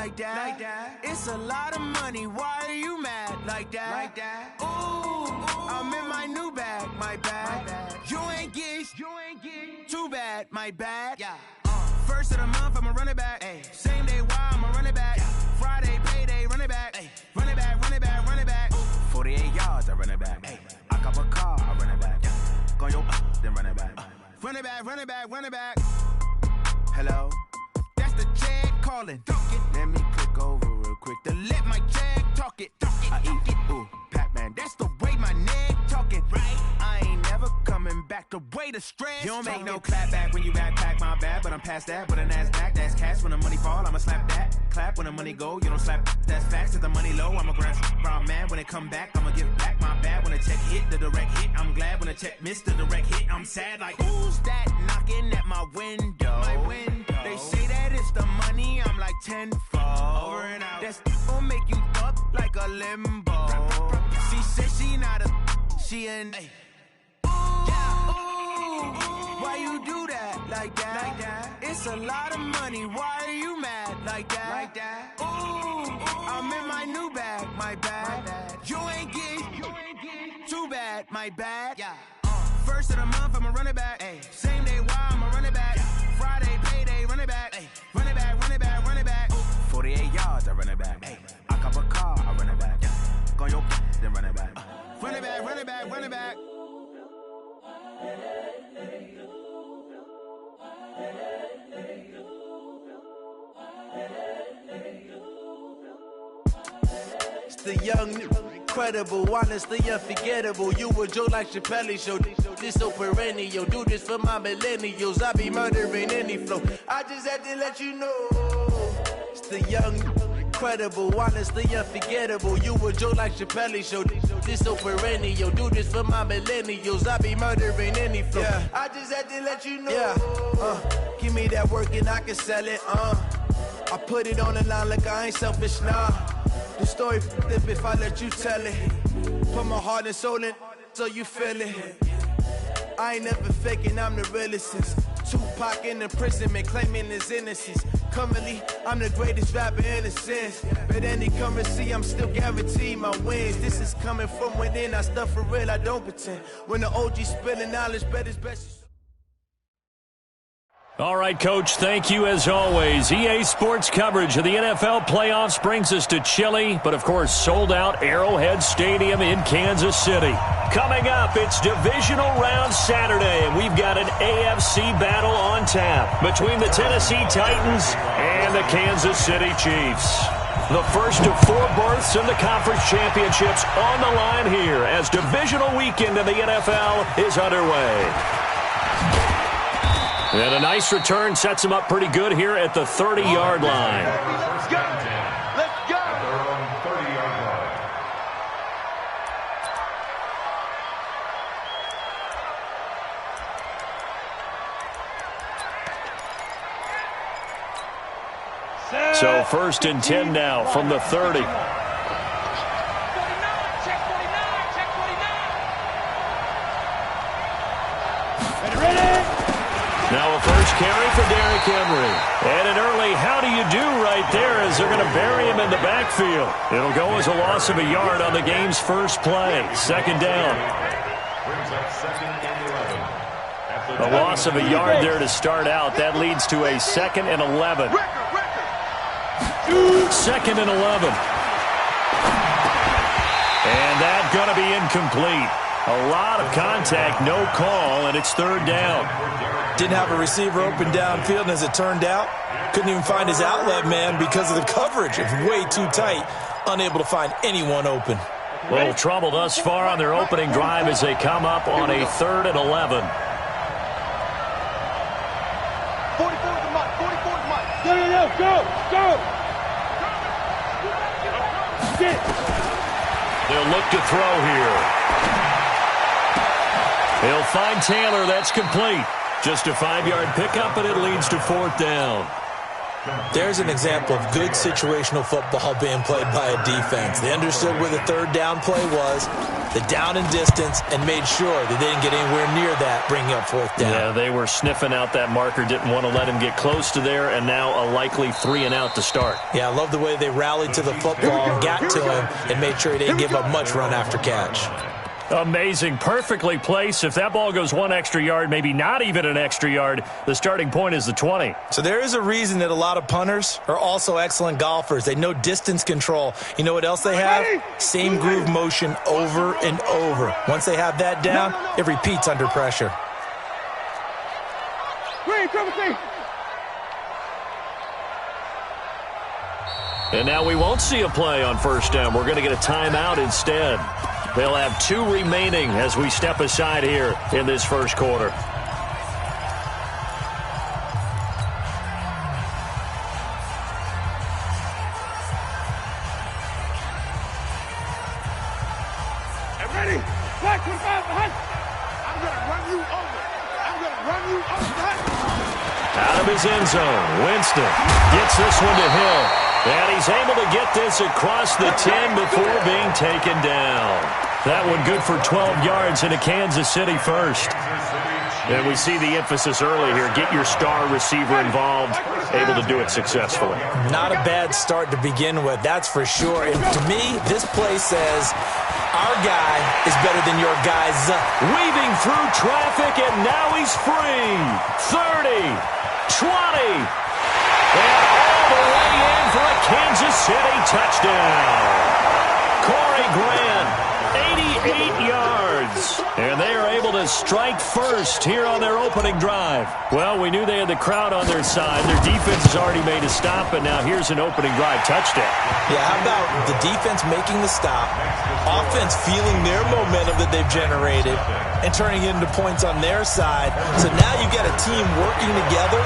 like that. It's a lot of money, why are you mad like that? Ooh, I'm in my new bag, my bad. You ain't get too bad, my bad. First of the month, I'ma run it back. Same day, why I'ma run it back. Friday, payday, run it back. Run it back, run it back, run it back. 48 yards, I run it back. I cop a car, I run it back. Go yo, then run it back. Run it back, run it back, run it back. Hello, that's the jag calling. Let me click over real quick to let my jag talk it. I eat it, ooh, Pac-Man, that's the way my neck talking. Right, I ain't never coming back the way the stress. You don't make no clap back when you backpack, my bad, but I'm past that. But a NASDAQ, that's cash. When the money fall, I'ma slap that. Clap when the money go, you don't slap. That's facts. If the money low, I'ma grab brown man. When it come back, I'ma give back my bad. When the check hit, the direct hit, I'm glad. When the check missed the direct hit, I'm sad. Like, who's that knocking at my window? They say that it's the money, I'm like tenfold. Over and out. That's gon' make you up like a limbo. She said she not a, she an. Why you do that like that? It's a lot of money, why are you mad like that? Ooh, I'm in my new bag, my bad. You ain't get too bad, my bad. First of the month, I'ma run it back. Same day, why I'ma run it back. Friday, payday, run it back. Run it back, run it back, run it back. 48 yards, I run it back. I cop a car, I run it back. Go yo, then run it back. Run it back, run it back, run it back. It's the young, incredible, honestly unforgettable. You a Joe like Chappelle show. This so perennial. Do this for my millennials. I be murdering any flow. I just had to let you know. It's the young, incredible, honestly unforgettable. You a Joe like Chappelle show. This so perennial. Do this for my millennials. I be murdering any flow. I just had to let you know. Give me that work and I can sell it. I put it on the line like I ain't selfish, nah. The story flip if I let you tell it. Put my heart and soul in so you feel it. I ain't never faking, I'm the realest since Tupac in imprisonment, claiming his innocence. Currently, I'm the greatest rapper in a sense. But any currency, I'm still guaranteed my wins. This is coming from within, I stuff for real, I don't pretend. When the OG spilling knowledge, bet it's best. All right, Coach, thank you as always. EA Sports coverage of the NFL playoffs brings us to chilly, but of course sold-out Arrowhead Stadium in Kansas City. Coming up, it's Divisional Round Saturday, and we've got an AFC battle on tap between the Tennessee Titans and the Kansas City Chiefs. The first of 4 berths in the conference championships on the line here as Divisional weekend in the NFL is underway. And a nice return sets him up pretty good here at the 30-yard line. Let's go! Let's go! At their own 30-yard line. So first and 10 now from the 30. Now a first carry for Derrick Henry. And an early how do you do right there as they're going to bury him in the backfield. It'll go as a loss of a yard on the game's first play. Second down. A loss of a yard there to start out. That leads to a 2nd and 11. 2nd and 11. And that's going to be incomplete. A lot of contact, no call, and it's 3rd down. Didn't have a receiver open downfield, and as it turned out, couldn't even find his outlet man because of the coverage. It was way too tight, unable to find anyone open. A little trouble thus far on their opening drive as they come up on a 3rd and 11. 44 to Mike, 44 to Mike. Go, go, go! They'll look to throw here. They'll find Taylor. That's complete. Just a 5-yard pickup, and it leads to 4th down. There's an example of good situational football being played by a defense. They understood where the third down play was, the down and distance, and made sure that they didn't get anywhere near that, bringing up fourth down. Yeah, they were sniffing out that marker, didn't want to let him get close to there, and now a likely 3-and-out to start. Yeah, I love the way they rallied to the football and got to him and made sure he didn't give up much run after catch. Amazing. Perfectly placed. If that ball goes 1 extra yard, maybe not even an extra yard, the starting point is the 20. So there is a reason that a lot of punters are also excellent golfers. They know distance control. You know what else they have? Same groove motion over and over. Once they have that down, it repeats under pressure. And now we won't see a play on first down. We're going to get a timeout instead. They'll have 2 remaining as we step aside here in this first quarter. I'm ready. Black 25 behind. I'm going to run you over. I'm going to run you over. Out of his end zone, Winston gets this one to Hill. And he's able to get this across the 10 before being taken down. That one good for 12 yards into Kansas City first. And we see the emphasis early here. Get your star receiver involved, able to do it successfully. Not a bad start to begin with, that's for sure. And to me, this play says our guy is better than your guys. Weaving through traffic, and now he's free. 30, 20, and all the way in for a Kansas City touchdown. Corey Grant, 88 yards. And they are able to strike first here on their opening drive. Well, we knew they had the crowd on their side. Their defense has already made a stop, and now here's an opening drive touchdown. Yeah, how about the defense making the stop, offense feeling their momentum that they've generated, and turning it into points on their side. So now you've got a team working together,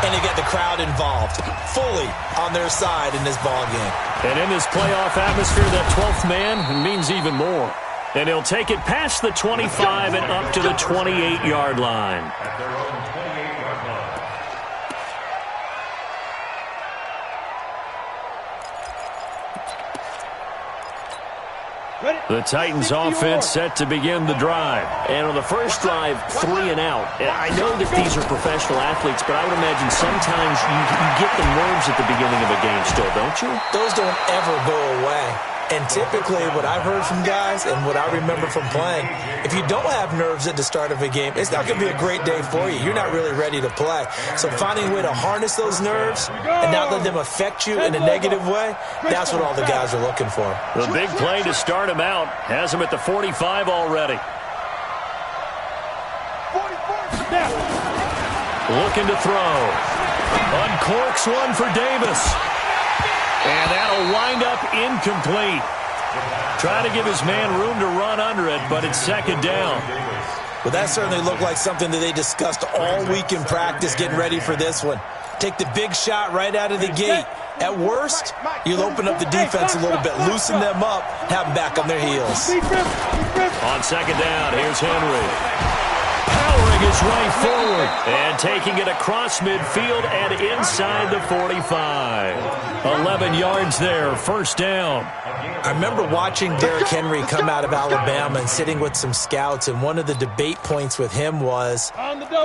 and they got the crowd involved fully on their side in this ball game. And in this playoff atmosphere, that 12th man means even more. And he'll take it past the 25 and up to the 28-yard line. At their own 28-yard line. The Titans offense set to begin the drive. And on the first drive, 3-and-out. And I know that these are professional athletes, but I would imagine sometimes you get the nerves at the beginning of a game still, don't you? Those don't ever go away. And typically what I've heard from guys and what I remember from playing, if you don't have nerves at the start of a game, it's not going to be a great day for you. You're not really ready to play. So finding a way to harness those nerves and not let them affect you in a negative way, that's what all the guys are looking for. The big play to start him out has him at the 45 already. Looking to throw. Uncorks one for Davis. And that'll wind up incomplete. Trying to give his man room to run under it, but it's second down. Well, that certainly looked like something that they discussed all week in practice getting ready for this one. Take the big shot right out of the gate. At worst, you'll open up the defense a little bit, loosen them up, have them back on their heels. On second down, here's Henry. Powering his way forward and taking it across midfield and inside the 45. 11 yards there, first down. I remember watching Derrick Henry come out of Alabama and sitting with some scouts, and one of the debate points with him was,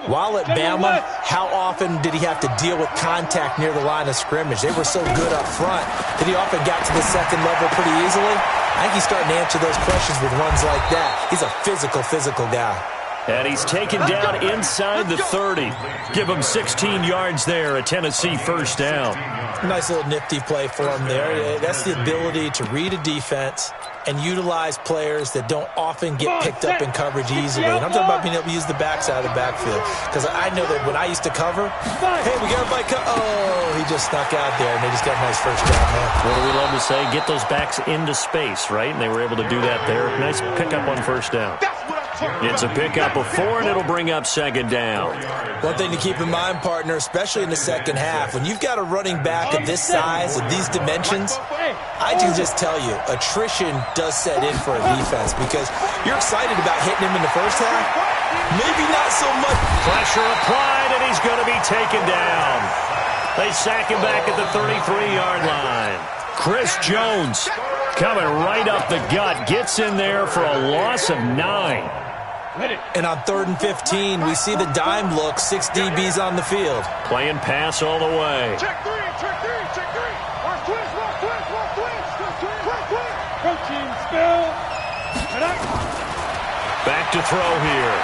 while at Bama, how often did he have to deal with contact near the line of scrimmage? They were so good up front that he often got to the second level pretty easily. I think he's starting to answer those questions with runs like that. He's a physical guy. And he's taken down inside the 30. Give him 16 yards there, a Tennessee first down. Nice little nifty play for him there. That's the ability to read a defense and utilize players that don't often get picked up in coverage easily. And I'm talking about being able to use the backside of the backfield. Because I know that when I used to cover, hey, we got everybody oh, he just snuck out there, and they just got a nice first down there. What do we love to say? Get those backs into space, right? And they were able to do that there. Nice pickup on first down. It's a pickup of 4, and it'll bring up second down. One thing to keep in mind, partner, especially in the second half, when you've got a running back of this size, of these dimensions, I can just tell you, attrition does set in for a defense because you're excited about hitting him in the first half. Maybe not so much. Pressure applied, and he's going to be taken down. They sack him back at the 33-yard line. Chris Jones coming right up the gut. Gets in there for a loss of 9. And on 3rd and 15, we see the dime look, 6 DBs on the field. Playing pass all the way. Check three. Watch twist. Coaching spell. Back to throw here.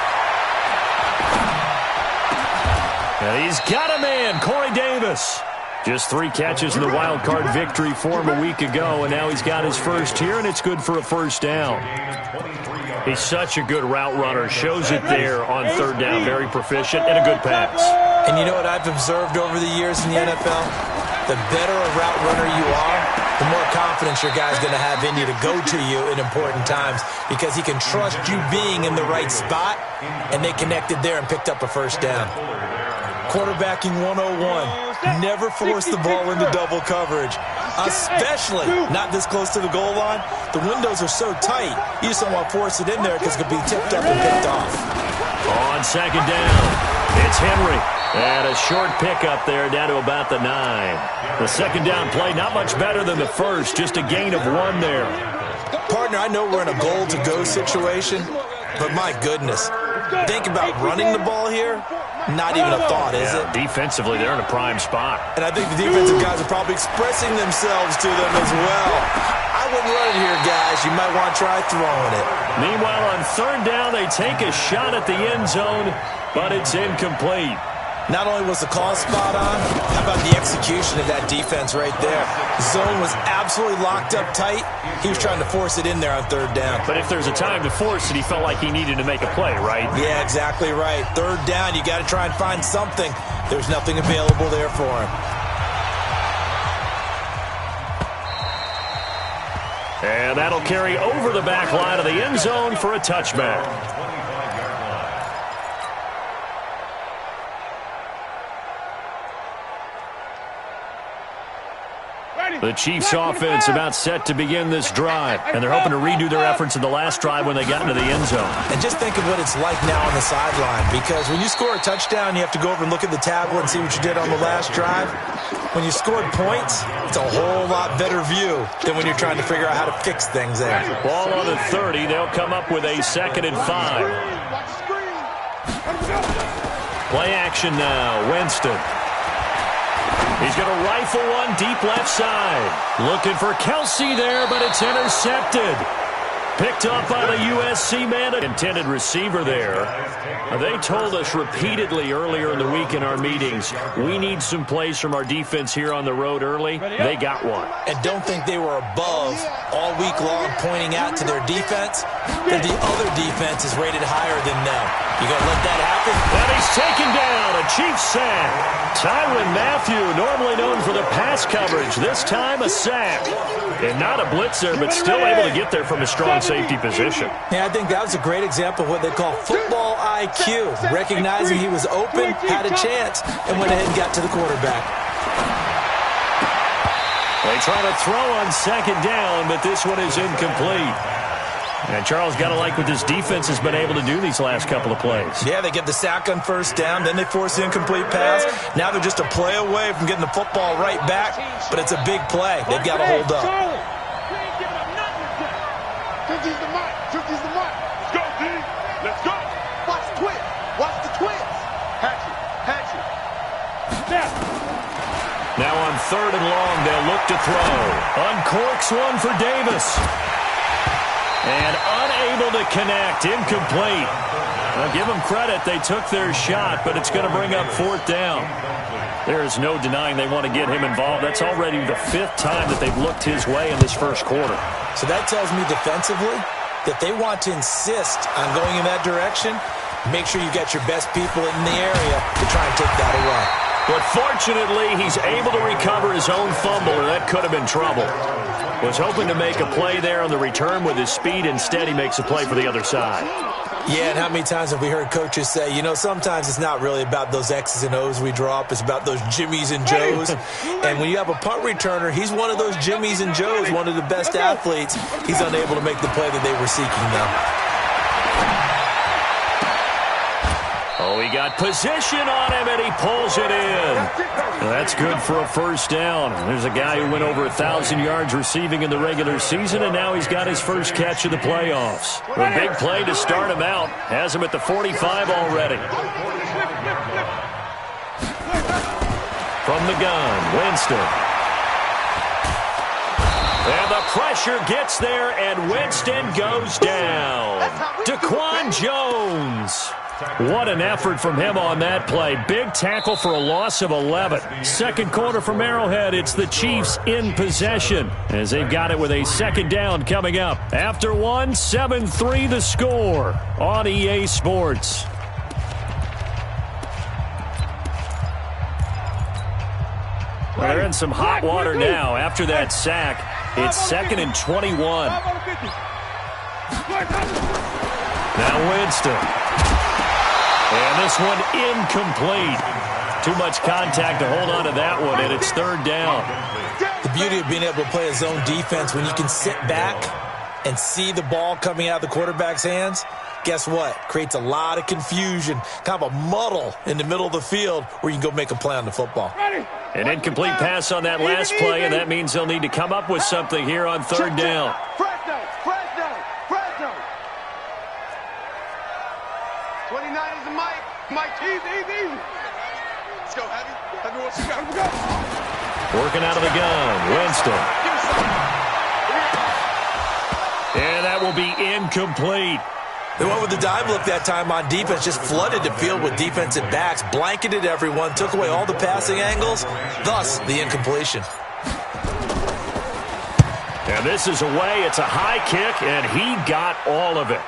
And he's got a man, Corey Davis. Just 3 catches in the wild card victory for him a week ago, and now he's got his first here, and it's good for a first down. He's such a good route runner. Shows it there on 3rd down. Very proficient and a good pass. And you know what I've observed over the years in the NFL? The better a route runner you are, the more confidence your guy's going to have in you to go to you in important times because he can trust you being in the right spot, and they connected there and picked up a first down. Quarterbacking 101. Never force the ball into double coverage, especially not this close to the goal line. The windows are so tight, you just don't want to force it in there because it could be tipped up and picked off. On 2nd down, it's Henry. And a short pickup there down to about the 9. The 2nd down play, not much better than the first, just a gain of 1 there. Partner, I know we're in a goal-to-go situation, but my goodness, think about running the ball here. Not even a thought, is it? Defensively, they're in a prime spot. And I think the defensive guys are probably expressing themselves to them as well. I wouldn't run it here, guys. You might want to try throwing it. Meanwhile, on 3rd down, they take a shot at the end zone, but it's incomplete. Not only was the call spot on, how about the execution of that defense right there? Zone was absolutely locked up tight. He was trying to force it in there on 3rd down. But if there's a time to force it, he felt like he needed to make a play, right? Yeah, exactly right. 3rd down, you got to try and find something. There's nothing available there for him. And that'll carry over the back line of the end zone for a touchback. The Chiefs offense about set to begin this drive, and they're hoping to redo their efforts in the last drive when they got into the end zone. And just think of what it's like now on the sideline, because when you score a touchdown, you have to go over and look at the tablet and see what you did on the last drive. When you scored points, it's a whole lot better view than when you're trying to figure out how to fix things there. Ball on the 30. They'll come up with a 2nd and 5. Play action now. Winston. He's going to rifle one deep left side. Looking for Kelsey there, but it's intercepted. Picked up by the USC man. Intended receiver there. They told us repeatedly earlier in the week in our meetings, we need some plays from our defense here on the road early. They got one. And don't think they were above all week long pointing out to their defense that the other defense is rated higher than them. You going to let that happen? And he's taken down. A Chiefs sack. Tyrann Mathieu, normally known for the pass coverage. This time a sack. And not a blitzer, but still able to get there from a strong safety position. Yeah, I think that was a great example of what they call football IQ. Recognizing he was open, had a chance, and went ahead and got to the quarterback. They try to throw on 2nd down, but this one is incomplete. And Charles, got to like what this defense has been able to do these last couple of plays. Yeah, they get the sack on 1st down, then they force the incomplete pass. Now they're just a play away from getting the football right back, but it's a big play. They've got to hold up. Let's go, D. Let's go. Watch the twist. Watch the twist. Hatch it. Now on 3rd and long, they'll look to throw. Uncorks one for Davis. And unable to connect. Incomplete. I'll give them credit. They took their shot, but it's going to bring up 4th down. There is no denying they want to get him involved. That's already the 5th time that they've looked his way in this first quarter. So that tells me defensively that they want to insist on going in that direction. Make sure you get your best people in the area to try and take that away. But fortunately, he's able to recover his own fumble, or that could have been trouble. Was hoping to make a play there on the return with his speed. Instead, he makes a play for the other side. Yeah, and how many times have we heard coaches say, you know, sometimes it's not really about those X's and O's we draw up. It's about those Jimmies and Joes. And when you have a punt returner, he's one of those Jimmies and Joes, one of the best athletes. He's unable to make the play that they were seeking now. Oh, We got position on him, and he pulls it in. That's good for a first down. There's a guy who went over 1,000 yards receiving in the regular season, and now he's got his first catch of the playoffs. A big play to start him out. Has him at the 45 already. From the gun, Winston. And the pressure gets there, and Winston goes down. Daquan Jones. What an effort from him on that play. Big tackle for a loss of 11. Second quarter from Arrowhead. It's the Chiefs in possession as they've got it with a second down coming up. After one, 7-3 the score on EA Sports. Well, they're in some hot water now after that sack. It's 2nd and 21. Now Winston. And this one incomplete. Too much contact to hold on to that one, and it's third down. The beauty of being able to play a zone defense, when you can sit back and see the ball coming out of the quarterback's hands, guess what? Creates a lot of confusion, kind of a muddle in the middle of the field where you can go make a play on the football. An incomplete pass on that last play, and that means they'll need to come up with something here on third down. Easy. Let's go, Heavy. Heavy, what you got? Go. Working out of the gun, Winston. And that will be incomplete. They went with the dime look that time on defense, just flooded the field with defensive backs, blanketed everyone, took away all the passing angles, thus the incompletion. And this is away. It's a high kick, and he got all of it.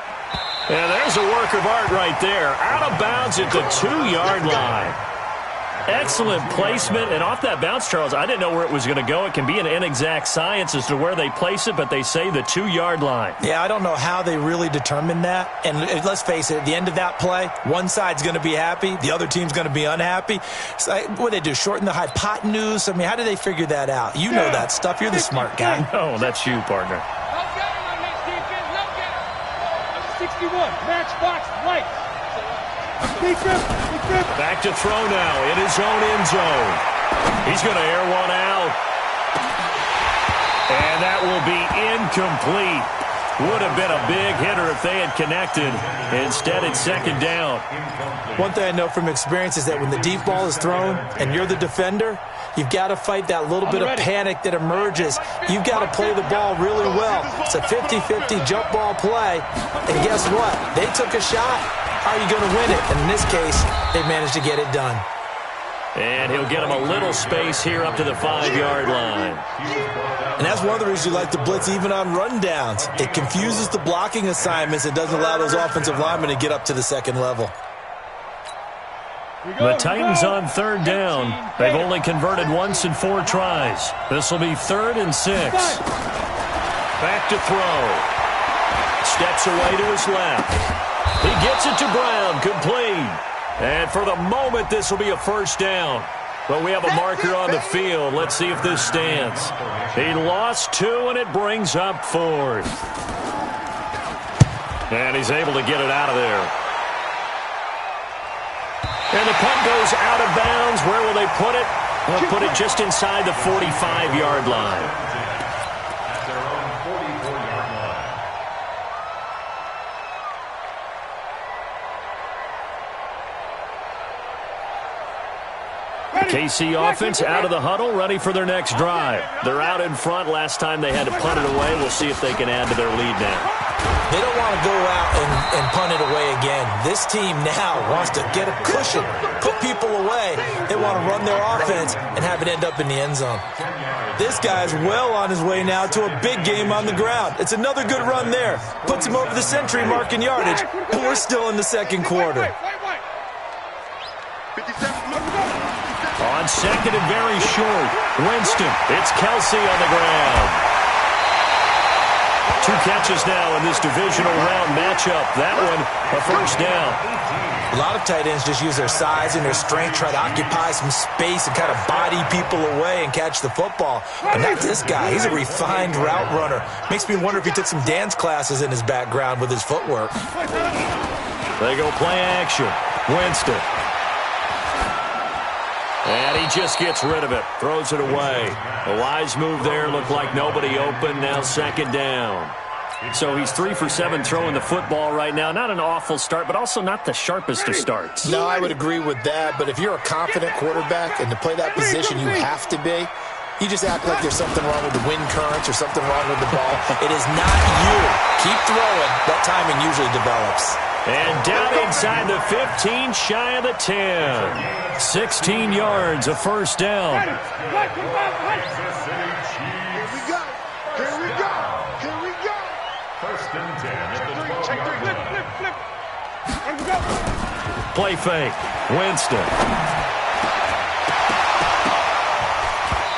And there's a work of art right there. Out of bounds at the 2-yard line. Excellent placement. And off that bounce, Charles, I didn't know where it was going to go. It can be an inexact science as to where they place it, but they say the 2-yard line. Yeah, I don't know how they really determined that. And let's face it, at the end of that play, one side's going to be happy, the other team's going to be unhappy. So, what do they do, shorten the hypotenuse? I mean, how do they figure that out? You know that stuff. You're the smart guy. Oh, that's you, partner. 61, matchbox light. Back to throw now in his own end zone. He's going to air one out. And that will be incomplete. Would have been a big hitter if they had connected. Instead, it's second down. One thing I know from experience is that when the deep ball is thrown and you're the defender, you've got to fight that little bit of panic that emerges. You've got to play the ball really well. It's a 50-50 jump ball play. And guess what? They took a shot. How are you going to win it? And in this case, they managed to get it done. And he'll get him a little space here up to the 5-yard line. And that's one of the reasons you like to blitz even on rundowns. It confuses the blocking assignments. It doesn't allow those offensive linemen to get up to the second level. The Titans on third down. They've only converted once in 4 tries. This will be 3rd and 6. Back to throw. Steps away to his left. He gets it to Brown, complete. And for the moment, this will be a first down. But we have a marker on the field. Let's see if this stands. He lost 2, and it brings up 4th. And he's able to get it out of there. And the punt goes out of bounds. Where will they put it? They'll put it just inside the 45-yard line. KC offense out of the huddle, ready for their next drive. They're out in front. Last time they had to punt it away. We'll see if they can add to their lead now. They don't want to go out and punt it away again. This team now wants to get a cushion, put people away. They want to run their offense and have it end up in the end zone. This guy's well on his way now to a big game on the ground. It's another good run there. Puts him over the century mark in yardage, and we're still in the second quarter. On second and very short, Winston. It's Kelsey on the ground. 2 catches now in this divisional round matchup. That one, a first down. A lot of tight ends just use their size and their strength, try to occupy some space and kind of body people away and catch the football. But not this guy. He's a refined route runner. Makes me wonder if he took some dance classes in his background with his footwork. They go play action. Winston. And he just gets rid of it. Throws it away. A wise move there. Looked like nobody open. Now second down. So he's 3 for 7 throwing the football right now. Not an awful start, but also not the sharpest of starts. No, I would agree with that. But if you're a confident quarterback and to play that position, you have to be. You just act like there's something wrong with the wind currents or something wrong with the ball. It is not you. Keep throwing. That timing usually develops. And down inside the 15, shy of the 10. 16 yards, a first down. Here we go. Here we go. Here we go. First and 10. Check 3. Flip. Here we go. Play fake. Winston.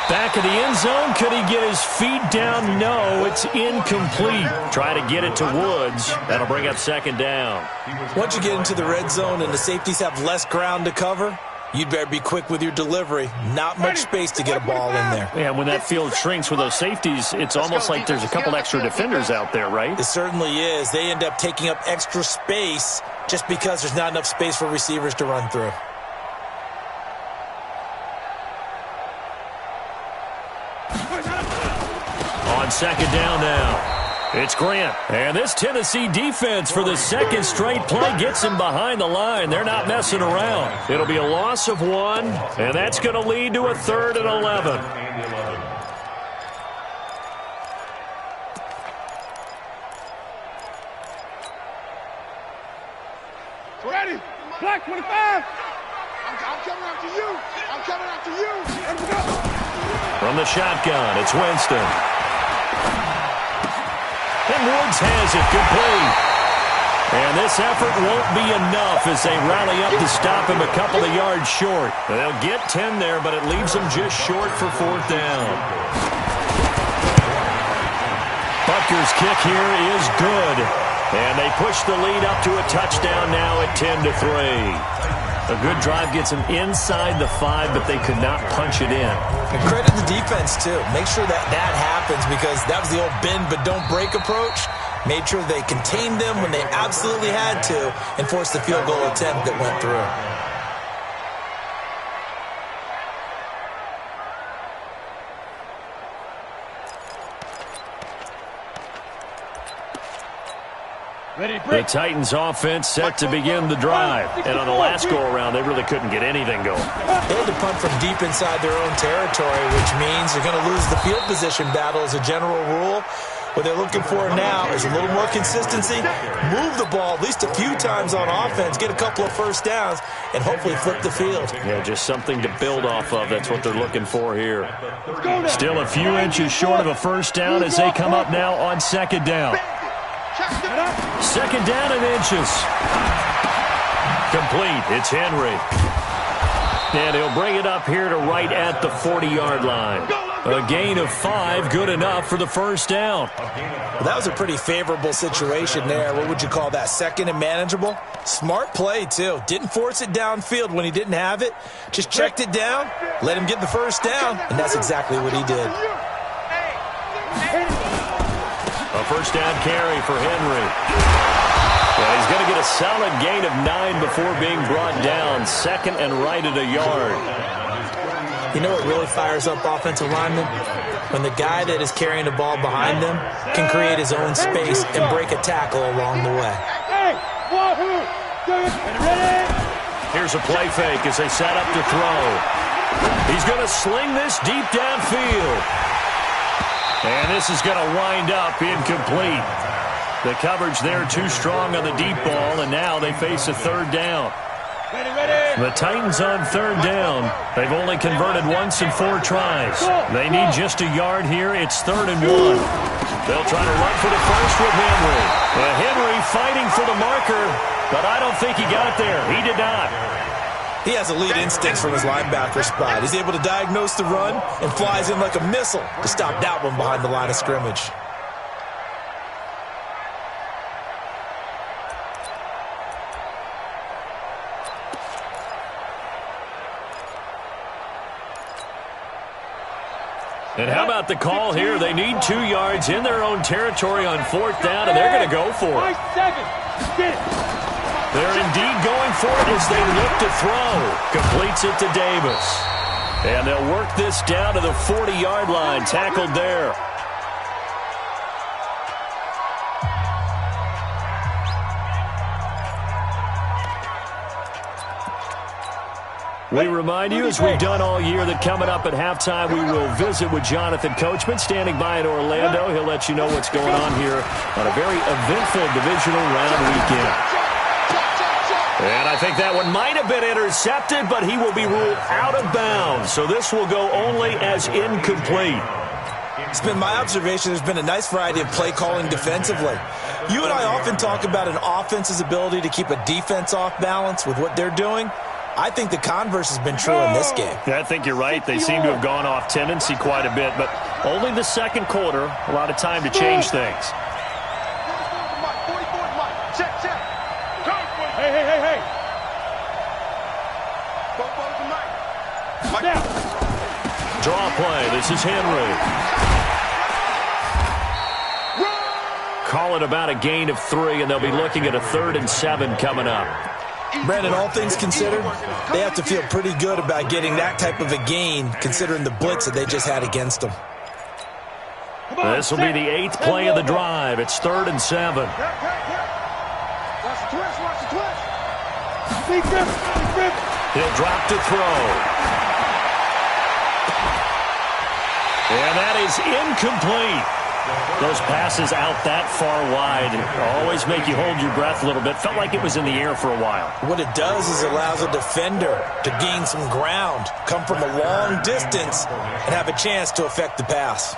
Back of the end zone. Could he get his feet down? No, it's incomplete. Try to get it to Woods. That'll bring up second down. Once you get into the red zone and the safeties have less ground to cover, you'd better be quick with your delivery. Not much space to get a ball in there. Yeah, when that field shrinks with those safeties, it's almost like there's a couple extra defenders out there, right? It certainly is. They end up taking up extra space just because there's not enough space for receivers to run through. On second down now, it's Grant. And this Tennessee defense for the second straight play gets him behind the line. They're not messing around. It'll be a loss of 1, and that's going to lead to a 3rd and 11. Ready. Black 25. I'm coming after you. I'm coming after you. Here we go. From the shotgun, it's Winston. And Woods has it. Good play. And this effort won't be enough as they rally up to stop him a couple of yards short. They'll get 10 there, but it leaves them just short for 4th down. Butker's kick here is good. And they push the lead up to a touchdown now at 10-3. A good drive gets them inside the 5, but they could not punch it in. And credit the defense, too. Make sure that happens because that was the old bend but don't break approach. Made sure they contained them when they absolutely had to and forced the field goal attempt that went through. The Titans offense set to begin the drive. And on the last go-around, they really couldn't get anything going. They had to punt from deep inside their own territory, which means they're going to lose the field position battle as a general rule. What they're looking for now is a little more consistency, move the ball at least a few times on offense, get a couple of first downs, and hopefully flip the field. Yeah, just something to build off of. That's what they're looking for here. Still a few inches short of a first down as they come up now on second down. Second down and inches. Complete. It's Henry. And he'll bring it up here to right at the 40-yard line. A gain of 5, good enough for the first down. Well, that was a pretty favorable situation there. What would you call that? Second and manageable? Smart play, too. Didn't force it downfield when he didn't have it. Just checked it down, let him get the first down, and that's exactly what he did. A first down carry for Henry. Well, he's going to get a solid gain of 9 before being brought down. Second and right at a yard. You know what really fires up offensive linemen? When the guy that is carrying the ball behind them can create his own space and break a tackle along the way. Here's a play fake as they set up to throw. He's going to sling this deep downfield. And this is going to wind up incomplete. The coverage there too strong on the deep ball, and now they face a third down. The Titans on third down. They've only converted once in 4 tries. They need just a yard here. It's 3rd and 1. They'll try to run for the first with Henry. Henry fighting for the marker, but I don't think he got there. He did not. He has elite instincts from his linebacker spot. He's able to diagnose the run and flies in like a missile to stop that one behind the line of scrimmage. And how about the call here? They need 2 yards in their own territory on 4th down, and they're going to go for it. They're indeed going for it as they look to throw. Completes it to Davis. And they'll work this down to the 40-yard line. Tackled there. We remind you, as we've done all year, that coming up at halftime, we will visit with Jonathan Coachman, standing by in Orlando. He'll let you know what's going on here on a very eventful divisional round weekend. And I think that one might have been intercepted, but he will be ruled out of bounds. So this will go only as incomplete. It's been my observation there's been a nice variety of play calling defensively. You and I often talk about an offense's ability to keep a defense off balance with what they're doing. I think the converse has been true in this game. Yeah, I think you're right. They seem to have gone off tendency quite a bit, but only the second quarter, a lot of time to change things. Hey. Draw play. This is Henry. Call it about a gain of 3, and they'll be looking at a 3rd and 7 coming up. Brandon, all things considered, they have to feel pretty good about getting that type of a gain, considering the blitz that they just had against them. This will be the 8th play of the drive. It's 3rd and 7. Watch the twist. Big grip. He'll drop to throw. And that is incomplete. Those passes out that far wide always make you hold your breath a little bit. Felt like it was in the air for a while. What it does is it allows a defender to gain some ground, come from a long distance, and have a chance to affect the pass.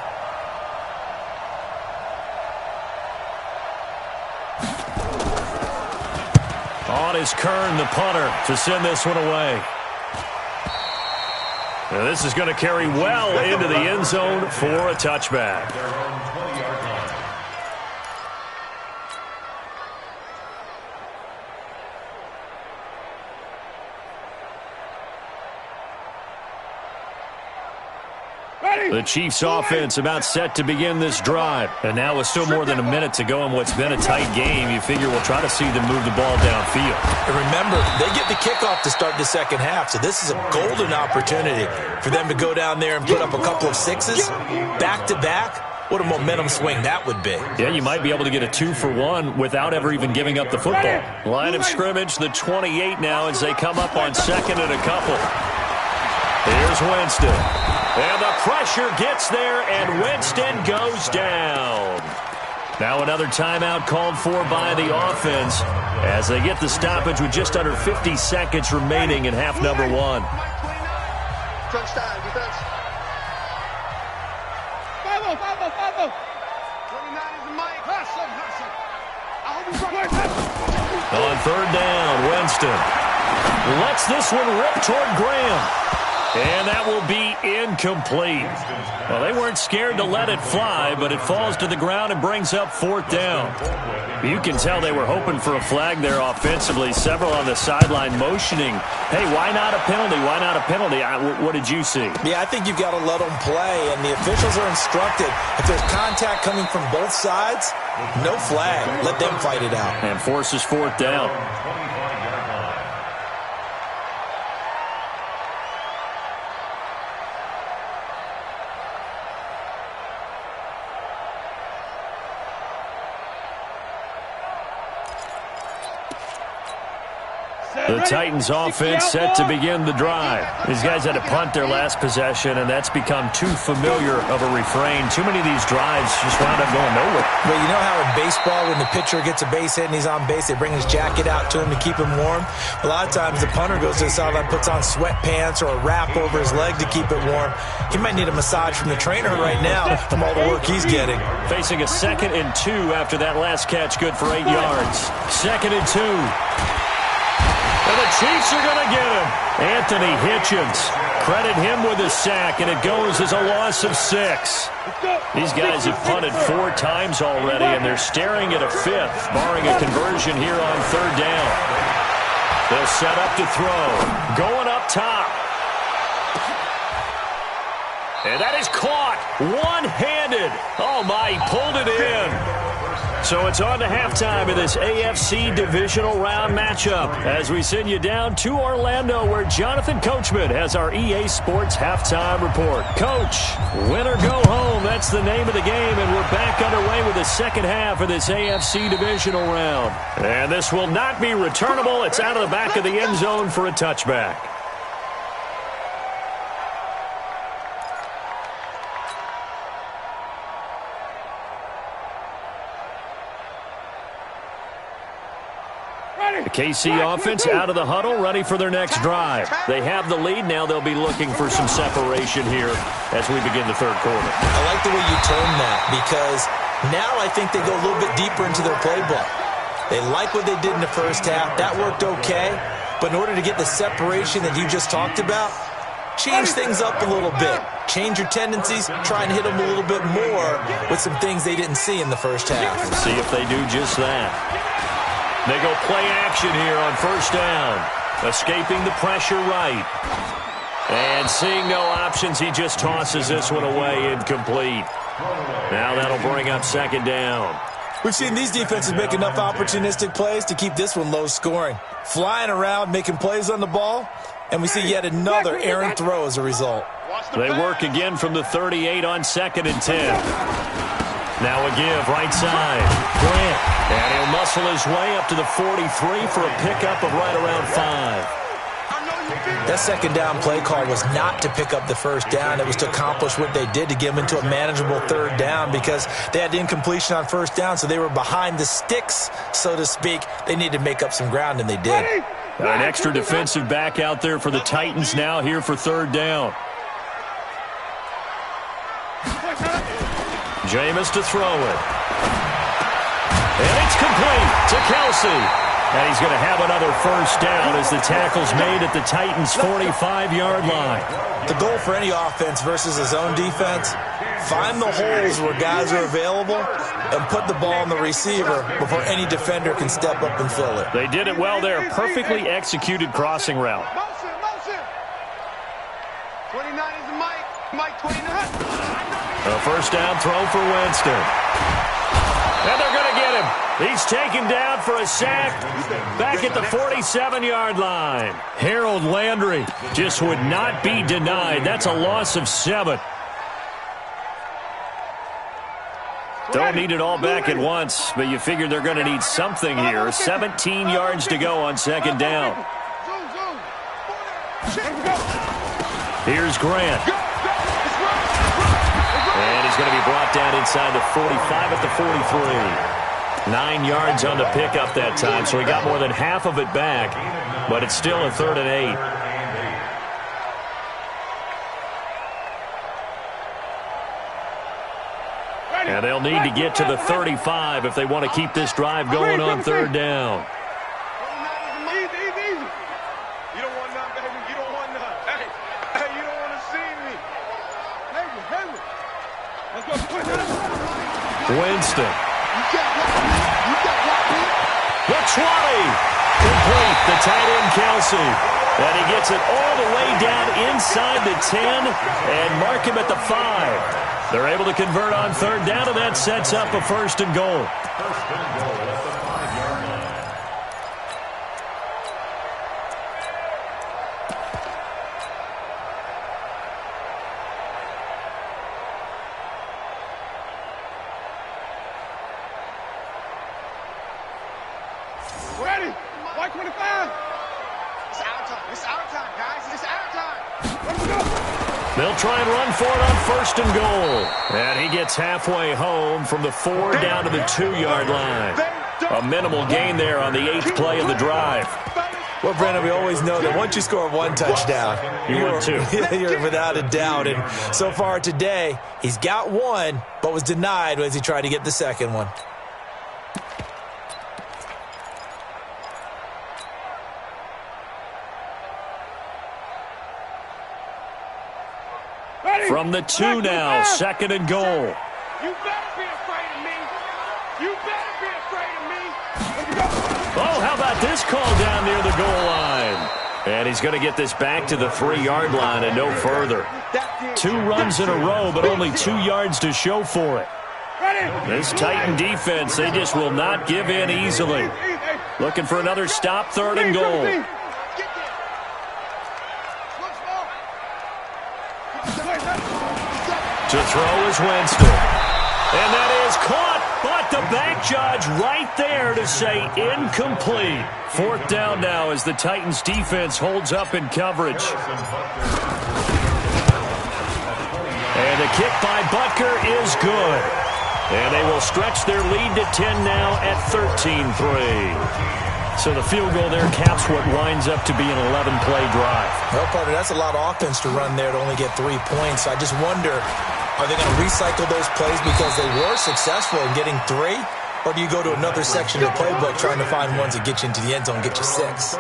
On is Kern, the punter, to send this one away. Now this is going to carry well into the end zone for a touchback. The Chiefs offense about set to begin this drive. And now with still more than a minute to go in what's been a tight game, you figure we'll try to see them move the ball downfield. And remember, they get the kickoff to start the second half, so this is a golden opportunity for them to go down there and put up a couple of 6s back-to-back. What a momentum swing that would be. Yeah, you might be able to get a 2-for-1 without ever even giving up the football. Line of scrimmage, the 28 now as they come up on 2nd and a couple. Here's Winston. And the pressure gets there, and Winston goes down. Now another timeout called for by the offense as they get the stoppage with just under 50 seconds remaining in half number 1. Touchdown, defense. 5-0. 29 is the mic. Hustle. On 3rd down, Winston lets this one rip toward Graham. And that will be incomplete. Well, they weren't scared to let it fly, but it falls to the ground and brings up 4th down. You can tell they were hoping for a flag there offensively. Several on the sideline motioning, hey, why not a penalty? Why not a penalty? What did you see? Yeah, I think you've got to let them play, and the officials are instructed. If there's contact coming from both sides, no flag. Let them fight it out. And forces 4th down. The Titans offense set to begin the drive. These guys had to punt their last possession, and that's become too familiar of a refrain. Too many of these drives just wound up going nowhere. Well, you know how in baseball when the pitcher gets a base hit and he's on base, they bring his jacket out to him to keep him warm? A lot of times the punter goes to the sideline, puts on sweatpants or a wrap over his leg to keep it warm. He might need a massage from the trainer right now from all the work he's getting. Facing a 2nd and 2 after that last catch, good for 8 yards. 2nd and 2. And the Chiefs are going to get him. Anthony Hitchens. Credit him with a sack, and it goes as a loss of 6. These guys have punted 4 times already, and they're staring at a 5th, barring a conversion here on 3rd down. They'll set up to throw. Going up top. And that is caught one-handed. Oh, my, he pulled it in. So it's on to halftime in this AFC Divisional Round matchup as we send you down to Orlando where Jonathan Coachman has our EA Sports Halftime Report. Coach, win or go home, that's the name of the game, and we're back underway with the second half of this AFC Divisional Round. And this will not be returnable. It's out of the back of the end zone for a touchback. The KC offense out of the huddle, ready for their next drive. They have the lead. Now they'll be looking for some separation here as we begin the third quarter. I like the way you term that because now I think they go a little bit deeper into their playbook. They like what they did in the first half. That worked okay. But in order to get the separation that you just talked about, change things up a little bit. Change your tendencies. Try and hit them a little bit more with some things they didn't see in the first half. Let's see if they do just that. They go play action here on first down. Escaping the pressure right. And seeing no options, he just tosses this one away incomplete. Now that'll bring up second down. We've seen these defenses make enough opportunistic plays to keep this one low scoring. Flying around, making plays on the ball, and we see yet another errant throw as a result. They work again from the 38 on 2nd and 10. Now a give, right side. Grant. And he'll muscle his way up to the 43 for a pickup of right around 5. That second down play call was not to pick up the first down. It was to accomplish what they did to get them into a manageable third down because they had incompletion on first down, so they were behind the sticks, so to speak. They needed to make up some ground, and they did. An extra defensive back out there for the Titans now here for third down. Jameis to throw it. And it's complete to Kelsey. And he's going to have another first down as the tackle's made at the Titans' 45-yard line. The goal for any offense versus a zone defense, find the holes where guys are available and put the ball on the receiver before any defender can step up and fill it. They did it well there. Perfectly executed crossing route. Motion, motion. 29 is the Mike 29. A first down throw for Winston. And they're going to get him. He's taken down for a sack back at the 47-yard line. Harold Landry just would not be denied. That's a loss of 7. Don't need it all back at once, but you figure they're going to need something here. 17 yards to go on second down. Here's Grant. And he's going to be brought down inside the 45 at the 43. 9 yards on the pickup that time, so he got more than half of it back, but it's still a 3rd and 8. And they'll need to get to the 35 if they want to keep this drive going on third down. You don't want none, baby. You don't want none. Hey, you don't want to see me. Winston. The 20. Complete. The tight end, Kelsey. And he gets it all the way down inside the 10 and mark him at the 5. They're able to convert on third down, and that sets up a 1st and goal. First and goal at the 5-yard line. Ready? White 25. It's our time. It's our time, guys. It's our time. Let's go. They'll try and run for it on 1st and goal. And he gets halfway home from the 4 down to the 2-yard line. A minimal gain there on the 8th play of the drive. Well, Brandon, we always know that once you score one touchdown, you're without a doubt. And so far today, he's got one, but was denied as he tried to get the second one. From the 2 now, 2nd and goal. You better be afraid of me. You better be afraid of me. Let's go. Oh, how about this call down near the goal line? And he's going to get this back to the 3-yard line and no further. 2 runs in a row, but only 2 yards to show for it. This Titan defense, they just will not give in easily. Looking for another stop, 3rd and goal. To throw is Winston. And that is caught, but the back judge right there to say incomplete. 4th down now as the Titans defense holds up in coverage. And a kick by Butker is good. And they will stretch their lead to 10 now at 13-3. So the field goal there caps what winds up to be an 11-play drive. Well, partner, that's a lot of offense to run there to only get 3 points. I just wonder, are they going to recycle those plays because they were successful in getting 3? Or do you go to another section of the playbook trying to find ones that get you into the end zone and get you 6?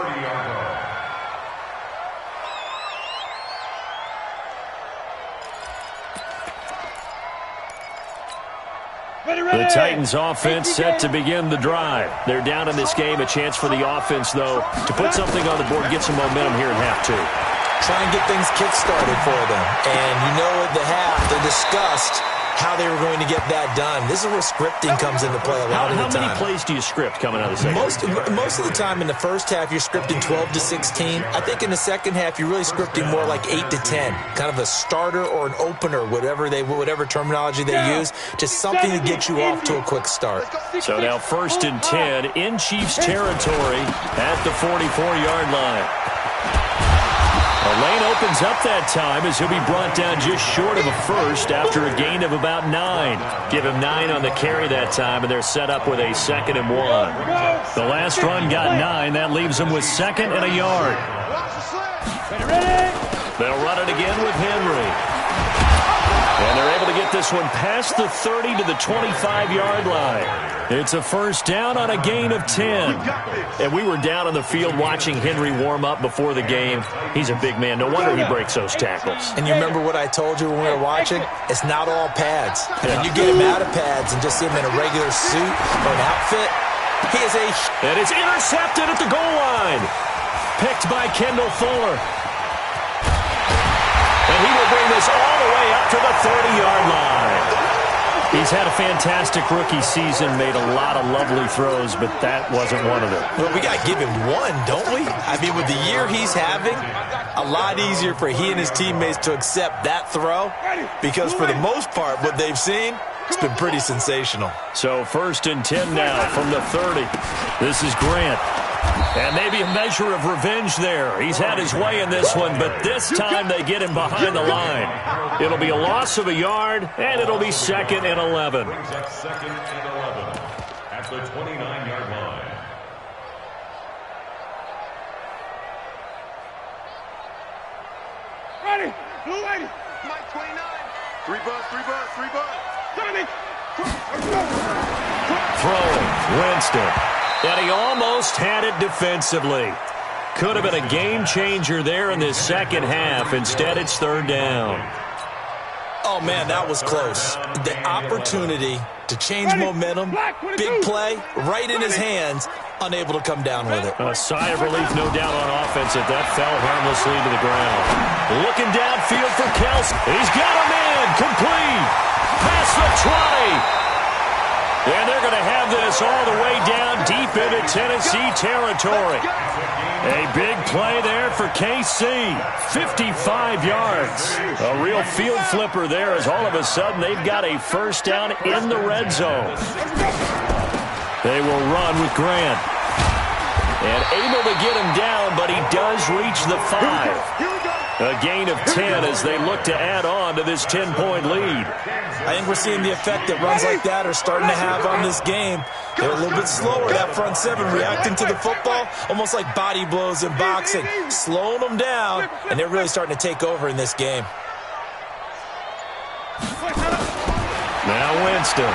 The Titans offense set to begin the drive. They're down in this game. A chance for the offense, though, to put something on the board, get some momentum here in half 2. Try and get things kick-started for them. And you know at the half, they discussed how they were going to get that done. This is where scripting comes into play a lot of the time. How many plays do you script coming out of the second? Most of the time in the first half, you're scripting 12 to 16. I think in the second half, you're really scripting more like 8 to 10. Kind of a starter or an opener, whatever terminology they use. Just something to get you off to a quick start. So now 1st and 10 in Chiefs territory at the 44-yard line. A lane opens up that time as he'll be brought down just short of a first after a gain of about 9. Give him 9 on the carry that time, and they're set up with a 2nd and 1. The last run got 9. That leaves them with 2nd and a yard. They'll run it again with Henry. And they're able to get this one past the 30 to the 25-yard line. It's a 1st down on a gain of 10. And we were down on the field watching Henry warm up before the game. He's a big man. No wonder he breaks those tackles. And you remember what I told you when we were watching? It's not all pads. I mean, you get him out of pads and just see him in a regular suit or an outfit. He is And it's intercepted at the goal line. Picked by Kendall Fuller. And he will bring this all the way up to the 30-yard line. He's had a fantastic rookie season, made a lot of lovely throws, but that wasn't one of them. Well, we got to give him one, don't we? I mean, with the year he's having, a lot easier for he and his teammates to accept that throw because for the most part, what they've seen, it's been pretty sensational. So 1st and 10 now from the 30. This is Grant. And maybe a measure of revenge there. He's had his way in this one, but this time they get him behind the line. It'll be a loss of a yard, and it'll be 2nd and 11. Brings up 2nd and 11 at the 29-yard line. Ready. Blue lady. Mike 29. 3 bucks. 70. Throwing, Winston. And he almost had it defensively. Could have been a game changer there in this second half. Instead, it's 3rd down. Oh, man, that was close. The opportunity to change momentum, big play, right in his hands, unable to come down with it. A sigh of relief, no doubt, on offense that fell harmlessly to the ground. Looking downfield for Kelsey. He's got him in. Complete. Past the 20. And they're going to have this all the way down deep into Tennessee territory. A big play there for KC. 55 yards. A real field flipper there as all of a sudden they've got a 1st down in the red zone. They will run with Grant. And able to get him down, but he does reach the 5. A gain of 10 as they look to add on to this 10-point lead. I think we're seeing the effect that runs like that are starting to have on this game. They're a little bit slower, that front 7, reacting to the football, almost like body blows in boxing, slowing them down, and they're really starting to take over in this game. Now Winston.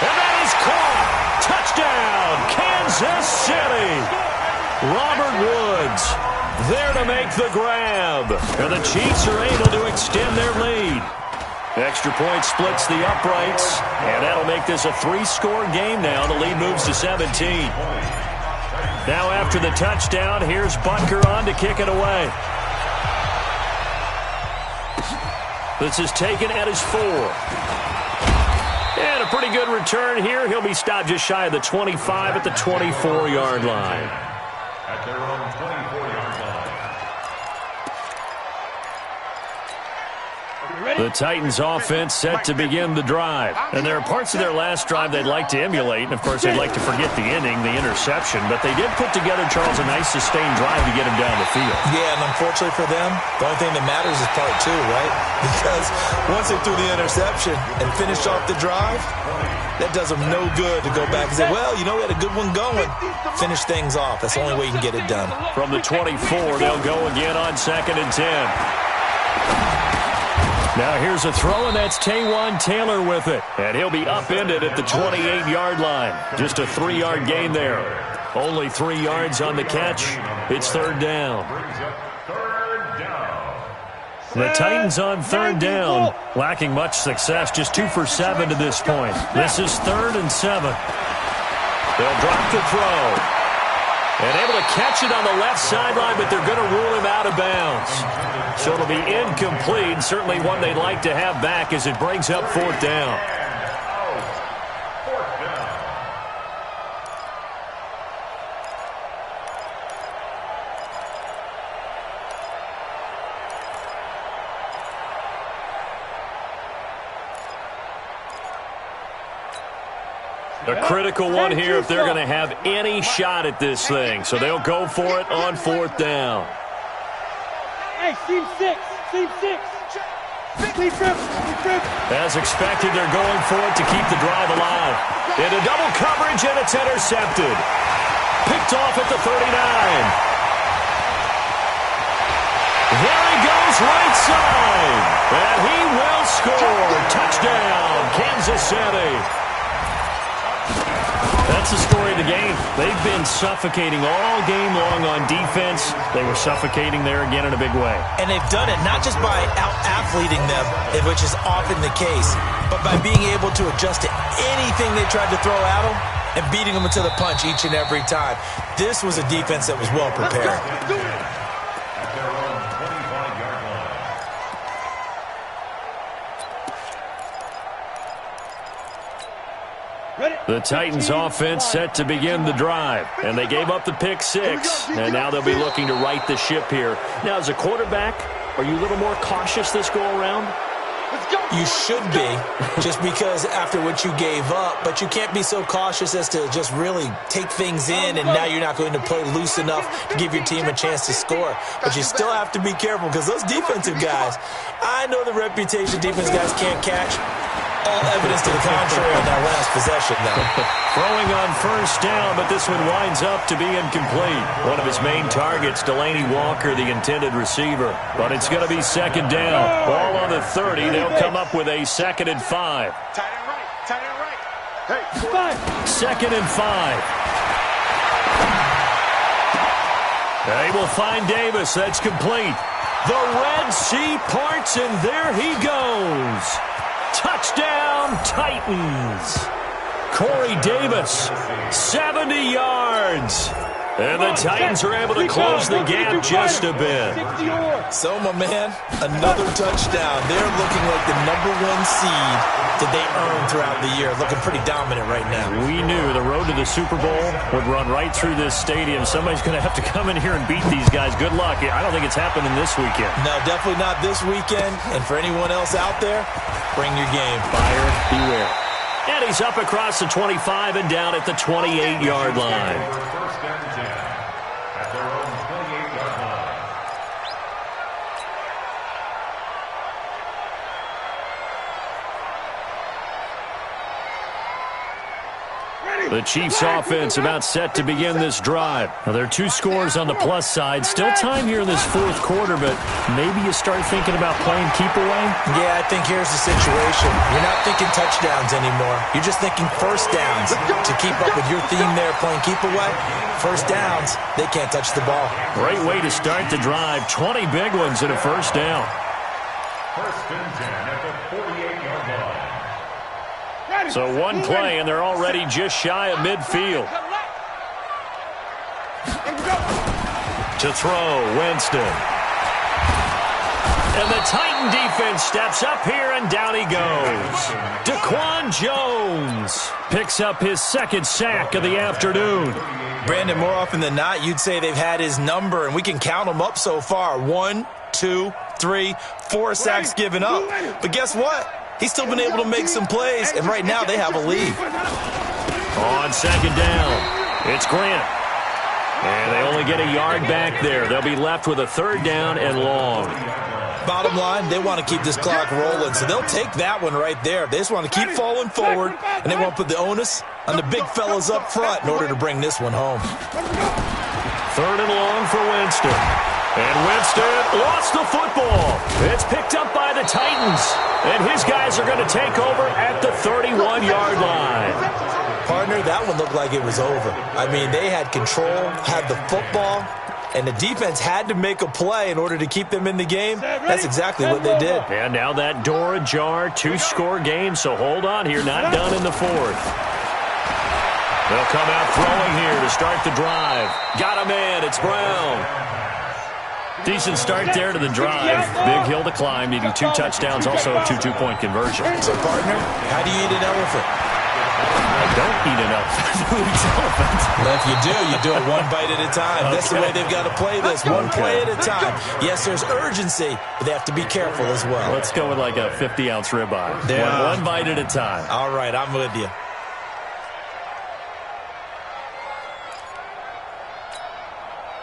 And that is caught. Touchdown, Kansas City. Robert Woods there to make the grab. And the Chiefs are able to extend their lead. Extra point splits the uprights, and that'll make this a 3-score game now. The lead moves to 17. Now after the touchdown, here's Butker on to kick it away. This is taken at his 4. pretty good return here. He'll be stopped just shy of the 25 at the 24-yard line. At their own 24-yard line. The Titans offense set to begin the drive. And there are parts of their last drive they'd like to emulate. And, of course, they'd like to forget the inning, the interception. But they did put together, Charles, a nice sustained drive to get him down the field. Yeah, and unfortunately for them, the only thing that matters is part two, right? Because once they threw the interception and finished off the drive, that does them no good to go back and say, well, you know, we had a good one going. Finish things off. That's the only way you can get it done. From the 24, they'll go again on 2nd and 10. Now here's a throw, and that's Taywan Taylor with it. And he'll be upended at the 28-yard line. Just a 3-yard gain there. Only 3 yards on the catch. It's 3rd down. The Titans on 3rd down, lacking much success, just 2 for 7 to this point. This is 3rd and 7. They'll drop the throw. And able to catch it on the left sideline, but they're going to rule him out of bounds. So it'll be incomplete, certainly one they'd like to have back as it brings up 4th down. A critical one here if they're going to have any shot at this thing. So they'll go for it on 4th down. Hey, team 6. As expected, they're going for it to keep the drive alive. Into double coverage, and it's intercepted. Picked off at the 39. There he goes right side. And he will score. Touchdown, Kansas City. That's the story of the game. They've been suffocating all game long on defense. They were suffocating there again in a big way. And they've done it not just by out-athleting them, which is often the case, but by being able to adjust to anything they tried to throw at them and beating them to the punch each and every time. This was a defense that was well prepared. The Titans offense set to begin the drive, and they gave up the pick 6, and now they'll be looking to right the ship here. Now, as a quarterback, are you a little more cautious this go-around? You should be, just because after what you gave up, but you can't be so cautious as to just really take things in, and now you're not going to play loose enough to give your team a chance to score. But you still have to be careful, because those defensive guys, I know the reputation defense guys can't catch. All evidence to the contrary on that last possession now. Throwing on 1st down, but this one winds up to be incomplete. One of his main targets, Delaney Walker, the intended receiver. But it's going to be 2nd down. Ball on the 30. They'll come up with a 2nd and 5. Tight end right. Hey, 2nd and 5. They will find Davis. That's complete. The Red Sea parts, and there he goes. Touchdown, Titans. Corey Davis, 70 yards. And the Titans are able to close the gap just a bit. So, my man, another touchdown. They're looking like the #1 seed that they earned throughout the year. Looking pretty dominant right now. We knew the road to the Super Bowl would run right through this stadium. Somebody's going to have to come in here and beat these guys. Good luck. I don't think it's happening this weekend. No, definitely not this weekend. And for anyone else out there, bring your game. Buyer beware. And he's up across the 25 and down at the 28-yard line. First and 10 at their own 28-yard line. The Chiefs offense about set to begin this drive. Now, there are 2 scores on the plus side. Still time here in this 4th quarter, but maybe you start thinking about playing keep away? Yeah, I think here's the situation. You're not thinking touchdowns anymore. You're just thinking 1st downs. To keep up with your theme there, playing keep away, 1st downs, they can't touch the ball. Great way to start the drive. 20 big ones at a 1st down. 1st and 10 at the 48-yard line. So 1 play, and they're already just shy of midfield. To throw, Winston. And the Titan defense steps up here, and down he goes. Daquan Jones picks up his second sack of the afternoon. Brandon, more often than not, you'd say they've had his number, and we can count them up so far. 1, 2, 3, 4 sacks given up. But guess what? He's still been able to make some plays, and right now they have a lead. On second down, it's Grant. And they only get a yard back there. They'll be left with a third down and long. Bottom line, they want to keep this clock rolling, so they'll take that one right there. They just want to keep falling forward, and they want to put the onus on the big fellas up front in order to bring this one home. Third and long for Winston. And Winston lost the football. It's picked up by the Titans. And his guys are going to take over at the 31-yard line. Partner, that one looked like it was over. I mean, they had control, had the football, and the defense had to make a play in order to keep them in the game. That's exactly what they did. And now that door ajar, 2-score game, so hold on here, not done in the fourth. They'll come out throwing here to start the drive. Got a man, it's Brown. Decent start there to the drive. Big hill to climb, needing 2 touchdowns, also a 2 two-point conversion. So, partner, how do you eat an elephant? I don't eat an elephant. Who eats elephants? Well, if you do it one bite at a time. Okay. That's the way they've got to play this, one play at a time. Yes, there's urgency, but they have to be careful as well. Let's go with like a 50-ounce ribeye. One bite at a time. All right, I'm with you.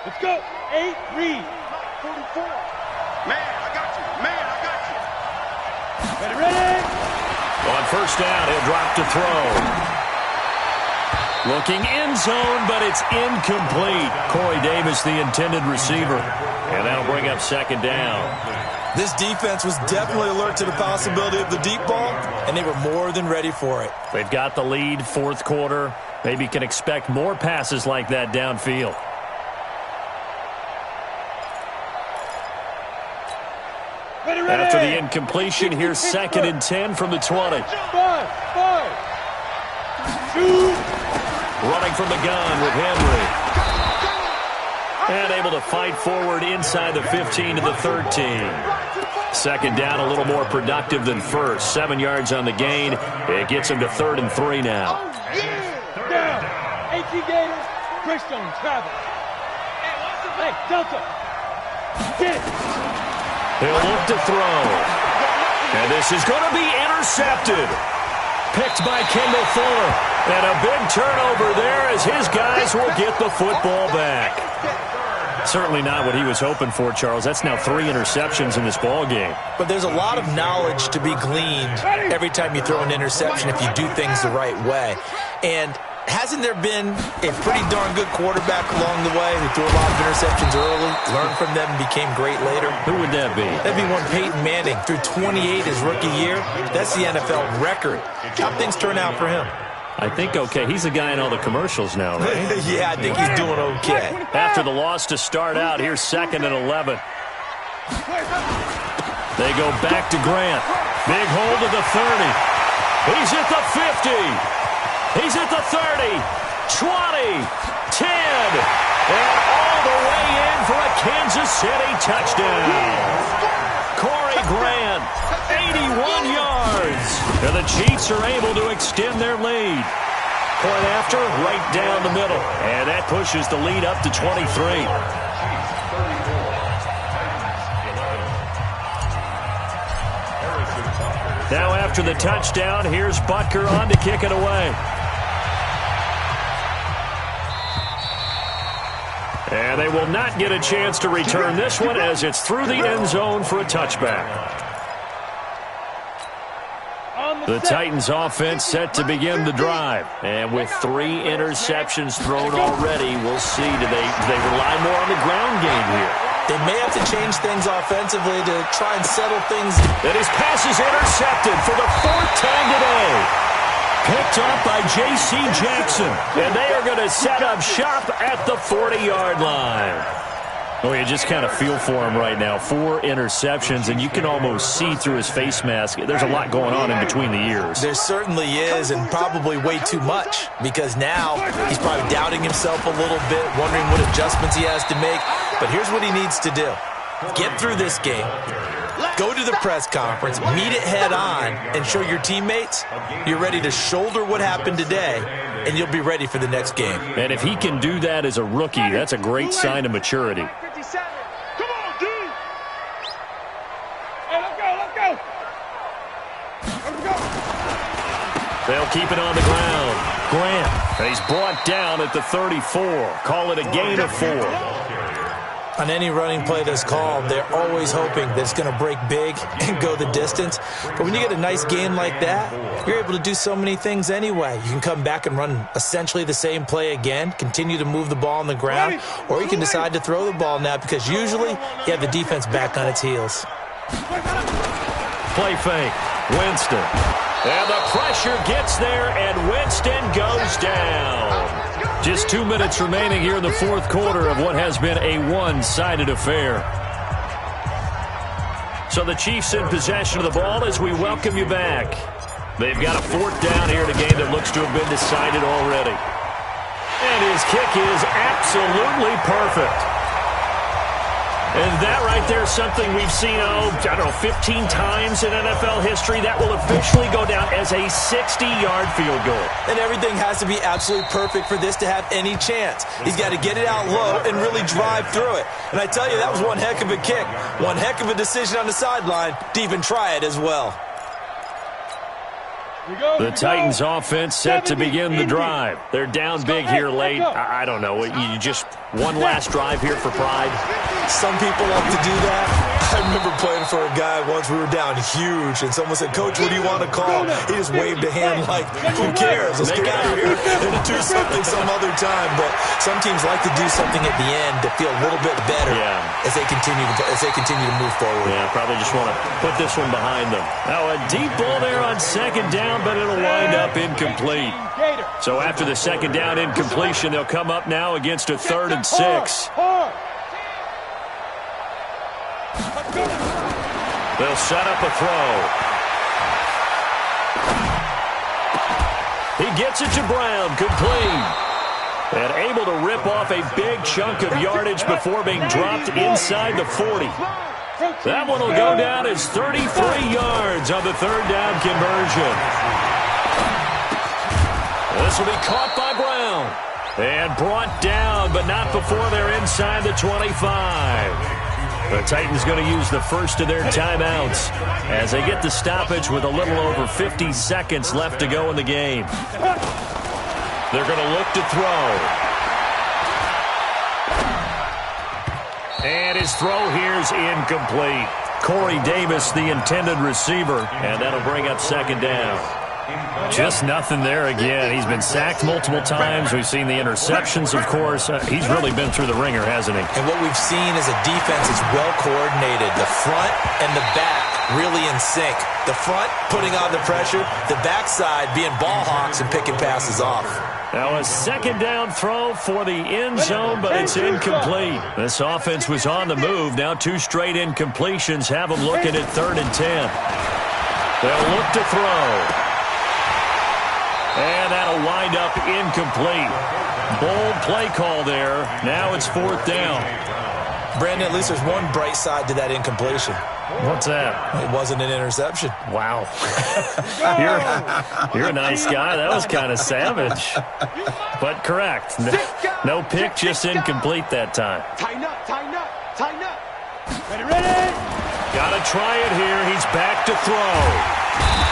Let's go. 8, read. 44. Man, I got you. Man, I got you. Ready? On first down, he'll drop to throw. Looking end zone, but it's incomplete. Corey Davis, the intended receiver. And that'll bring up second down. This defense was definitely alert to the possibility of the deep ball, and they were more than ready for it. They've got the lead, fourth quarter. Maybe can expect more passes like that downfield. After the incompletion, here's 2nd and 10 from the 20. 5, 2. Running from the gun with Henry. And able to fight forward inside the 15 to the 13. Second down, a little more productive than first. 7 yards on the gain. It gets him to 3rd and 3 now. Down. 18 Gators. Christian travel. Hey, Delta. Get it. He'll look to throw. And this is going to be intercepted. Picked by Kendall Fuller. And a big turnover there as his guys will get the football back. Certainly not what he was hoping for, Charles. That's now 3 interceptions in this ball game. But there's a lot of knowledge to be gleaned every time you throw an interception if you do things the right way. And hasn't there been a pretty darn good quarterback along the way who threw a lot of interceptions early, learned from them, and became great later? Who would that be? That'd be one Peyton Manning. Threw 28 his rookie year. That's the NFL record. How things turn out for him? I think okay. He's the guy in all the commercials now, right? Yeah, I think he's doing okay. After the loss to start out, here's 2nd and 11. They go back to Grant. Big hold of the 30. He's at the 50. He's at the 30, 20, 10, and all the way in for a Kansas City touchdown. Corey Grant, 81 yards. And the Chiefs are able to extend their lead. Point after, right down the middle. And that pushes the lead up to 23. Now after the touchdown, here's Butker on to kick it away. And they will not get a chance to return this one as it's through the end zone for a touchback. The Titans offense set to begin the drive. And with 3 interceptions thrown already, we'll see. Do they rely more on the ground game here? They may have to change things offensively to try and settle things. And his pass is intercepted for the 4th time today. Picked up by J.C. Jackson. And they are going to set up shop at the 40-yard line. Oh, you just kind of feel for him right now. 4 interceptions, and you can almost see through his face mask. There's a lot going on in between the ears. There certainly is, and probably way too much, because now he's probably doubting himself a little bit, wondering what adjustments he has to make. But here's what he needs to do. Get through this game, go to the press conference, meet it head on, and show your teammates you're ready to shoulder what happened today, and you'll be ready for the next game. And if he can do that as a rookie, that's a great sign of maturity. Come on, D. Hey, let's go. Let's go. They'll keep it on the ground. Grant, he's brought down at the 34. Call it a gain of 4. On any running play that's called, they're always hoping that it's going to break big and go the distance. But when you get a nice gain like that, you're able to do so many things anyway. You can come back and run essentially the same play again, continue to move the ball on the ground, or you can decide to throw the ball now because usually you have the defense back on its heels. Play fake. Winston. And the pressure gets there, and Winston goes down. Just 2 minutes remaining here in the fourth quarter of what has been a one-sided affair. So the Chiefs in possession of the ball as we welcome you back. They've got a 4th down here in a game that looks to have been decided already. And his kick is absolutely perfect. And that right there is something we've seen, 15 times in NFL history. That will officially go down as a 60-yard field goal. And everything has to be absolutely perfect for this to have any chance. He's got to get it out low and really drive through it. And I tell you, that was one heck of a kick. One heck of a decision on the sideline to even try it as well. The Titans offense set to begin the drive. They're down big here late. I don't know. You just one last drive here for pride? Some people like to do that. I remember playing for a guy once. We were down huge, and someone said, "Coach, what do you want to call?" He just waved a hand like, "Who cares? Let's get out of here and do something some other time." But some teams like to do something at the end to feel a little bit better as they continue to move forward. Yeah, probably just want to put this one behind them. Now a deep ball there on 2nd down, but it'll wind up incomplete. So after the 2nd down incompletion, they'll come up now against a 3rd and 6. They'll set up a throw. He gets it to Brown, complete. And able to rip off a big chunk of yardage before being dropped inside the 40. That one will go down as 33 yards on the 3rd down conversion. This will be caught by Brown. And brought down, but not before they're inside the 25. The Titans going to use the first of their timeouts as they get the stoppage with a little over 50 seconds left to go in the game. They're going to look to throw. And his throw here is incomplete. Corey Davis, the intended receiver, and that'll bring up 2nd down. Just nothing there again. He's been sacked multiple times. We've seen the interceptions, of course. He's really been through the ringer, hasn't he? And what we've seen is a defense is well coordinated. The front and the back really in sync. The front putting on the pressure, the backside being ball hawks and picking passes off. Now a 2nd down throw for the end zone, but it's incomplete. This offense was on the move. Now 2 straight incompletions have them looking at 3rd and 10. They'll look to throw. And that'll wind up incomplete. Bold play call there. Now it's 4th down. Brandon, at least there's one bright side to that incompletion. What's that? It wasn't an interception. Wow. You're a nice guy. That was kind of savage. But correct. No pick, just incomplete that time. Tighten up, tighten up, tighten up. Ready? Got to try it here. He's back to throw.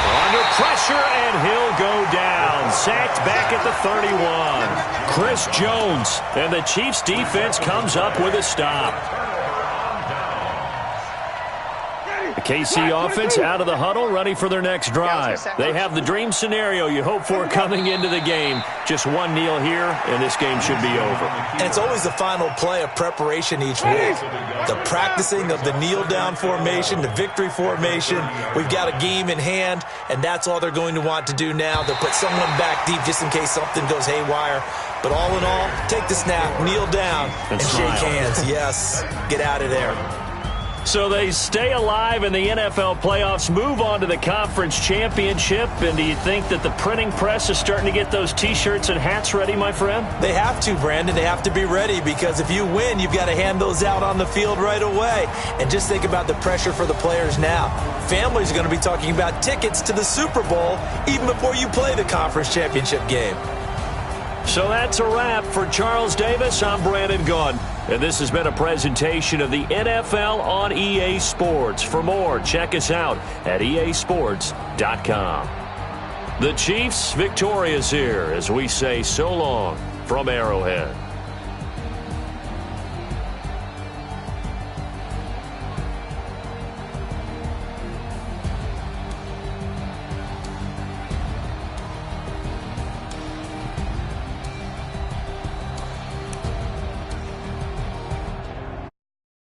Under pressure, and he'll go down. Sacked back at the 31. Chris Jones, and the Chiefs' defense comes up with a stop. The KC offense out of the huddle, ready for their next drive. They have the dream scenario you hope for coming into the game. Just one kneel here, and this game should be over. And it's always the final play of preparation each week. The practicing of the kneel-down formation, the victory formation. We've got a game in hand, and that's all they're going to want to do now. They'll put someone back deep just in case something goes haywire. But all in all, take the snap, kneel down, and shake hands. Yes, get out of there. So they stay alive in the NFL playoffs, move on to the conference championship, and do you think that the printing press is starting to get those T-shirts and hats ready, my friend? They have to, Brandon. They have to be ready because if you win, you've got to hand those out on the field right away. And just think about the pressure for the players now. Families are going to be talking about tickets to the Super Bowl even before you play the conference championship game. So that's a wrap. For Charles Davis, I'm Brandon Gunn. And this has been a presentation of the NFL on EA Sports. For more, check us out at easports.com. The Chiefs victorious here as we say so long from Arrowhead.